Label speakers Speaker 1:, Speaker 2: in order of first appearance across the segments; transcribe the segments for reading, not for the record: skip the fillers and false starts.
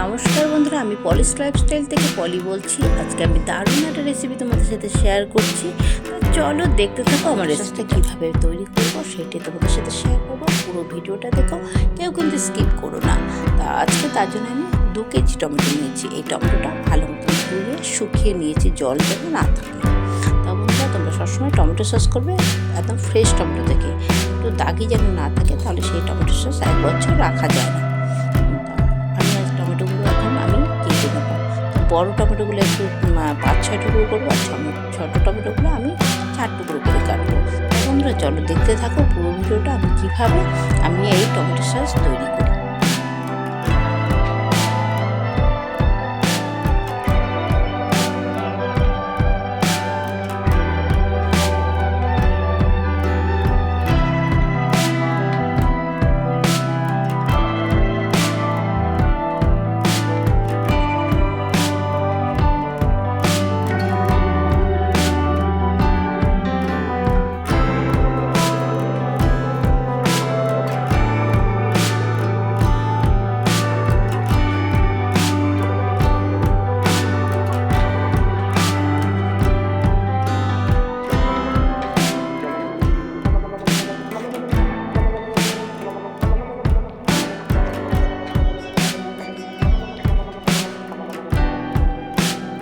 Speaker 1: নমস্কার বন্ধুরা, আমি পলিশ লাইফস্টাইল থেকে পলি বলছি। আজকে আমি দারুণ একটা রেসিপি তোমাদের সাথে শেয়ার করছি। তো চলো দেখতে থাকো আমার রেসিপিটা কীভাবে তৈরি করবো সেটাই তোমাদের সাথে শেয়ার করবো। পুরো ভিডিওটা দেখো, কেউ কিন্তু স্কিপ করো না। তা আজকে তার জন্য আমি 2 কেজি টমেটো নিয়েছি। এই টমেটোটা ভালো মতো ধুয়ে শুকিয়ে নিয়েছি, জল যেন না থাকে। তা বন্ধুরা, তোমরা সবসময় টমেটো সস করবে একদম ফ্রেশ টমেটো থেকে, একটু দাগি যেন না থাকে, তাহলে সেই টমেটো সস 1 বছর রাখা যায় না। টমেটোগুলো এখন আমি কেটে নেবো। তো বড়ো টমেটোগুলো একটু 5-6 টুকরো করবো, আর ছোটো টমেটোগুলো আমি 4 টুকরো করে কাটবো। বন্ধুরা চলো দেখতে থাকো পুরো ভিডিওটা, আমি কীভাবে এই টমেটো সস তৈরি করি।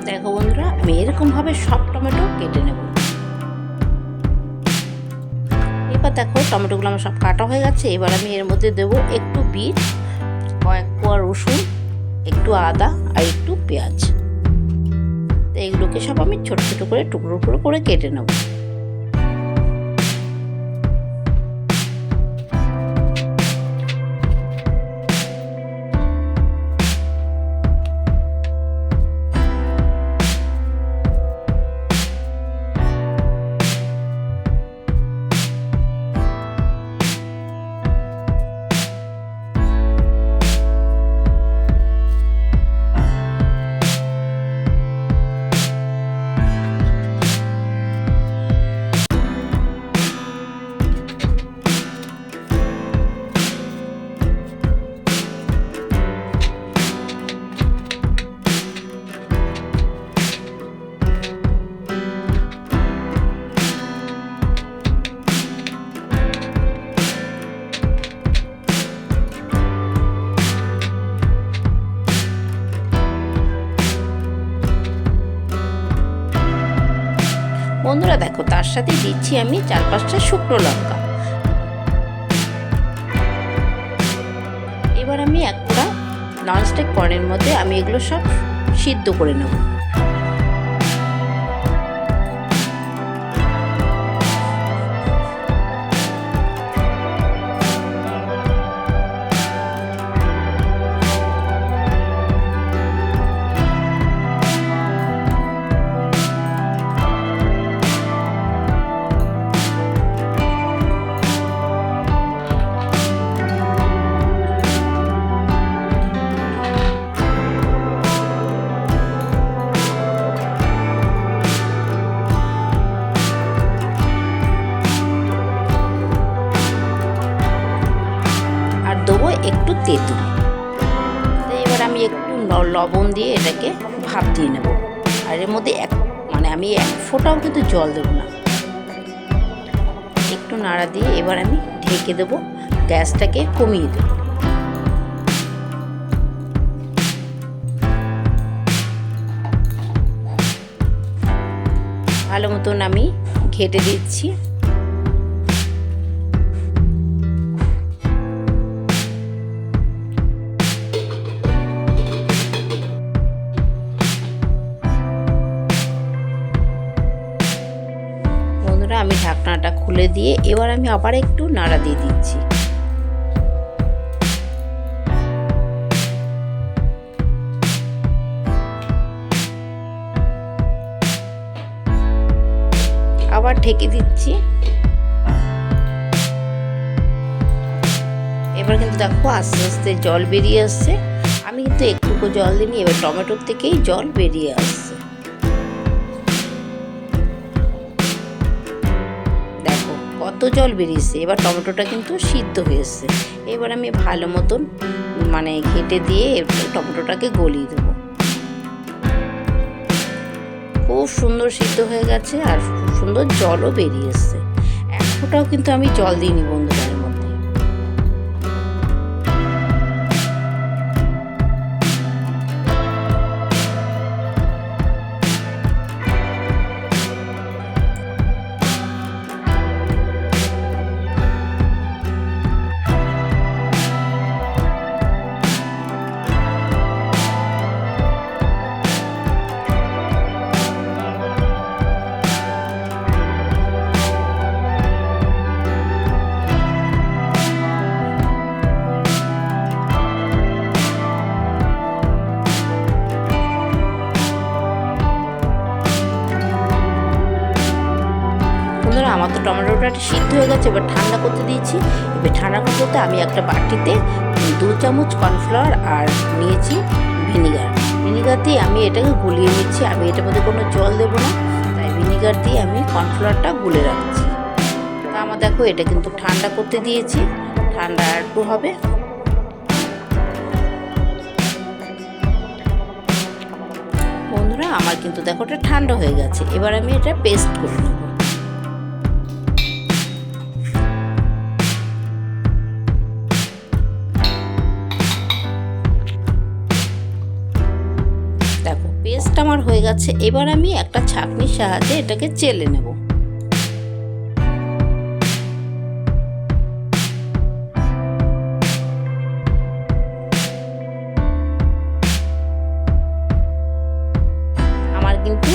Speaker 1: দেখো বন্ধুরা, আমি এরকমভাবে সব টমেটো কেটে নেব। এবার দেখো টমেটোগুলো আমার সব কাটা হয়ে গেছে। এবার আমি এর মধ্যে দেবো একটু বিট, কয়েক কোয়া রসুন, একটু আদা আর একটু পেঁয়াজ। তো এগুলোকে সব আমি ছোট ছোট করে টুকরো টুকরো করে কেটে নেব। বন্ধুরা দেখো, তার সাথে দিচ্ছি আমি 4-5টা শুকনো লঙ্কা। এবার আমি একটা ননস্টিক প্যানের মধ্যে আমি এগুলো সব সিদ্ধ করে নেব। দেবো একটু তেঁতুল। তো এবার আমি একটু লবণ দিয়ে এটাকে ভাপ দিয়ে নেব। আর এর মধ্যে আমি 1 ফোঁটাও কিন্তু জল দেবো না। একটু নাড়া দিয়ে এবার আমি ঢেকে দেবো, গ্যাসটাকে কমিয়ে দেবো। ভালো মতন আমি ঘেটে দিচ্ছি। আমি ঢাকনাটা খুলে দিয়ে এবার আমি আবার একটু নাড়া দিয়ে দিচ্ছি। আবার ঢেকে দিচ্ছি। এবার কিন্তু দেখো আস্তে আস্তে জল বেরিয়ে আসছে। আমি কিন্তু একটুকু জল দিইনি, এবার টমেটোর থেকেই জল বেরিয়ে আসছে। কত জল বেরিয়েছে। এবার টমেটোটা কিন্তু সিদ্ধ হয়েছে। এবার আমি ভালো মতন মানে ঘেঁটে দিয়ে টমেটোটাকে গলিয়ে দেবো। খুব সুন্দর সিদ্ধ হয়ে গেছে আর খুব সুন্দর জলও বেরিয়ে এসছে। এক ফোঁটাও কিন্তু আমি জল দিইনি বন্ধুদের মধ্যে। আমার তো টমেটোটা সিদ্ধ হয়ে গেছে। এবার ঠান্ডা করতে দিয়েছি। এবার ঠান্ডা করতে আমি একটা বাটিতে 2 চামচ কর্নফ্লাওয়ার আর নিয়েছি ভিনিগার দিয়ে আমি এটাকে গুলিয়ে নিচ্ছি। আমি এটার মধ্যে কোনো জল দেবো না, তাই ভিনিগার দিয়ে আমি কর্নফ্লাওয়ারটা গুলে রাখছি। তা আমার দেখো এটা কিন্তু ঠান্ডা করতে দিয়েছি, ঠান্ডা একটু হবে। বন্ধুরা আমার কিন্তু দেখো এটা ঠান্ডা হয়ে গেছে। এবার আমি এটা পেস্ট করে নেব। দেখো পেস্ট আমার হয়ে গেছে। এবার আমি একটা ছাঁকনির সাহায্যে এটাকে চেলে নেব। আমার কিন্তু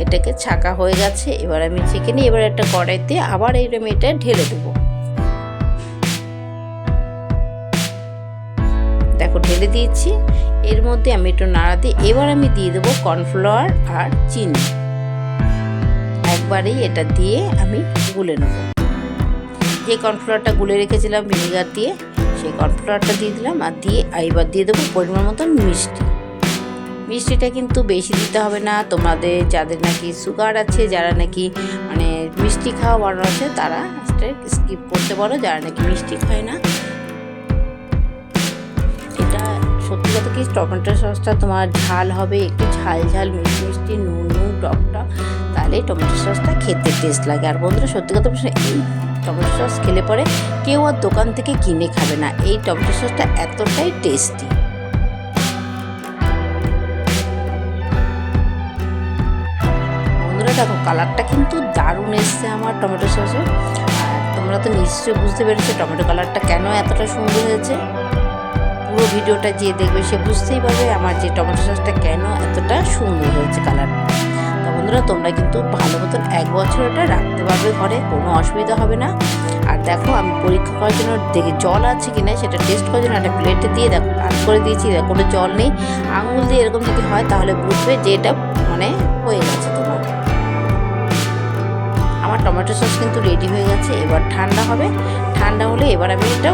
Speaker 1: এটাকে ছাঁকা হয়ে গেছে। এবার আমি ছেঁকে নিই। এবার একটা কড়াইতে আবার এইরকম এটা ঢেলে দেবো। দেখো ঢেলে দিয়েছি। এর মধ্যে আমি একটু নাড়া দিই। এবার আমি দিয়ে দেবো কর্নফ্লাওয়ার আর চিনি। একবারেই এটা দিয়ে আমি গুলে নেব। যে কর্নফ্লাওয়ারটা গুলে রেখেছিলাম ভিনিগার দিয়ে, সেই কর্নফ্লাওয়ারটা দিয়ে দিলাম। আর দিয়ে এবার দিয়ে দেবো পরিমাণ মতন মিষ্টি। মিষ্টিটা কিন্তু বেশি দিতে হবে না। তোমাদের যাদের নাকি সুগার আছে, যারা নাকি মানে মিষ্টি খাওয়া বাড়ানো আছে, তারা স্কিপ করতে পারো, যারা নাকি মিষ্টি খায় না। এটা সত্যি কথা কি, টমেটো সসটা তোমার ঝাল হবে, একটু ঝাল ঝাল মিষ্টি মিষ্টি নুন নুন টক টক, তাহলে টমেটো সসটা খেতে টেস্ট লাগে। আর বন্ধুরা সত্যি কথা এই টমেটো সস খেলে পরে কেউ আর দোকান থেকে কিনে খাবে না। এই টমেটো সসটা এতটাই টেস্টি। দেখো কালারটা কিন্তু দারুণ এসছে আমার টমেটো সসে। আর তোমরা তো নিশ্চয়ই বুঝতে পেরেছো টমেটো কালারটা কেন এতটা সুন্দর হয়েছে। পুরো ভিডিওটা যে দেখবে সে বুঝতেই পারবে আমার যে টমেটো সসটা কেন এতটা সুন্দর হয়েছে কালারটা। তো বন্ধুরা তোমরা কিন্তু ভালো মতন 1 বছর এটা রাখতে পারবে ঘরে, কোনো অসুবিধা হবে না। আর দেখো আমি পরীক্ষা করার জন্য দেখে জল আছে কিনা সেটা টেস্ট করার জন্য একটা প্লেটে দিয়ে দেখো কাজ করে দিয়েছি। কোনো জল নেই। আঙুল দিয়ে এরকম যদি হয় তাহলে বুঝবে যে এটা মানে হয়ে গেছে তোমার। আমার টমেটো সস কিন্তু রেডি হয়ে গেছে। এবার ঠান্ডা হবে। ঠান্ডা হলে এবার আমি এটা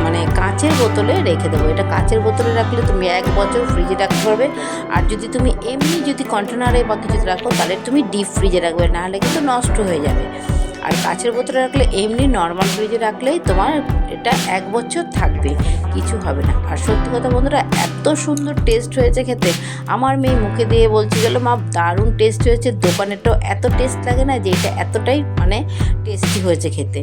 Speaker 1: মানে কাঁচের বোতলে রেখে দেবো। এটা কাঁচের বোতলে রাখলে তুমি 1 বছর ফ্রিজে রাখতে পারবে। আর যদি তুমি এমনি যদি কন্টেনারে বা কিছু রাখো তাহলে তুমি ডিপ ফ্রিজে রাখবে, নাহলে কিন্তু নষ্ট হয়ে যাবে। আর কাঁচের বোতলে রাখলে এমনি নর্মাল ফ্রিজে রাখলেই তোমার এটা 1 বছর থাকবে, কিছু হবে না। আর সত্যি কথা বন্ধুরা এত সুন্দর টেস্ট হয়েছে খেতে। আমার মেয়ে মুখে দিয়ে বলছি গেল মা দারুণ টেস্ট হয়েছে, দোকানেরটাও এত টেস্ট লাগে না, যে এটা এতটাই মানে টেস্টি হয়েছে খেতে।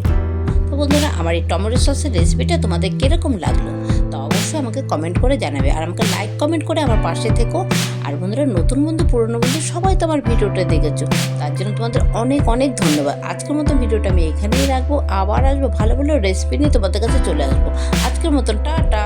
Speaker 1: তো বন্ধুরা আমার এই টমেটো সসের রেসিপিটা তোমাদের কীরকম লাগলো তো অবশ্যই আমাকে কমেন্ট করে জানাবে। আর আমাকে লাইক কমেন্ট করে আমার পাশে থেকো। আর বন্ধুরা নতুন বন্ধু পুরনো বন্ধু সবাই তো আমার ভিডিওটা দেখেছো, তার জন্য তোমাদের অনেক অনেক ধন্যবাদ। আজকের মতো ভিডিওটা আমি এখানেই রাখবো। আবার আসবো ভালো ভালো রেসিপি নিয়ে তোমাদের কাছে চলে আসবো। আজকের মতন টাটা।